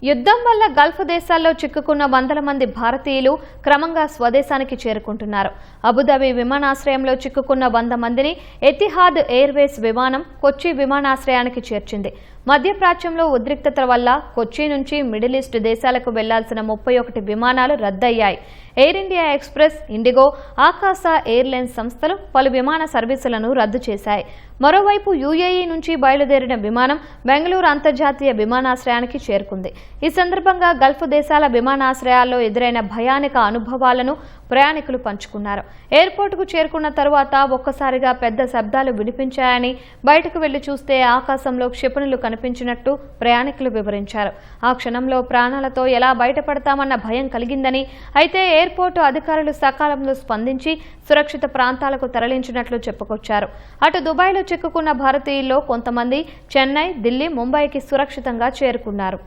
యుద్ధం వల్ల గల్ఫ్ దేశాల్లో చిక్కుకున్న వందల మంది భారతీయులు క్రమంగా స్వదేశానికి చేరుకుంటున్నారు. అబుదాబి విమానాశ్రయంలో చిక్కుకున్న 100 మందిని ఎతిహాద్ ఎయిర్వేస్ విమానం కొచ్చి విమానాశ్రయానికి చేర్చింది. మధ్యప్రాచ్యంలో ఉద్రిక్తతల వల్ల కొచ్చి నుంచి మిడిల్ ఈస్ట్ దేశాలకు వెళ్లాల్సిన 31 విమానాలు రద్దయ్యాయి. Air India Express, IndiGo, Akasa Airlines సంస్థలు పలు విమాన సర్వీసులను రద్దు చేశాయి. మరోవైపు యుఏఈ నుంచి బయలుదేరిన విమానం బెంగళూరు అంతర్జాతీయ విమానాశ్రయానికి చేరుకుంది. ఈ సందర్భంగా గల్ఫ్ దేశాల విమానాశ్రయాల్లో ఎదురైన భయానక అనుభవాలను ప్రయాణికులు పంచుకున్నారు. ఎయిర్పోర్టుకు చేరుకున్న తరువాత ఒక్కసారిగా పెద్ద శబ్దాలు వినిపించాయని, బయటకు వెళ్లి చూస్తే ఆకాశంలో క్షిపణులు కనిపించినట్టు ప్రయాణికులు వివరించారు. ఆ క్షణంలో ప్రాణాలతో ఎలా బయటపడతామన్న భయం కలిగిందని, అయితే ఎయిర్పోర్టు అధికారులు సకాలంలో స్పందించి సురక్షిత ప్రాంతాలకు తరలించినట్లు చెప్పుకొచ్చారు. అటు దుబాయ్లో చిక్కుకున్న భారతీయుల్లో కొంతమంది చెన్నై, ఢిల్లీ, ముంబైకి సురక్షితంగా చేరుకున్నారు.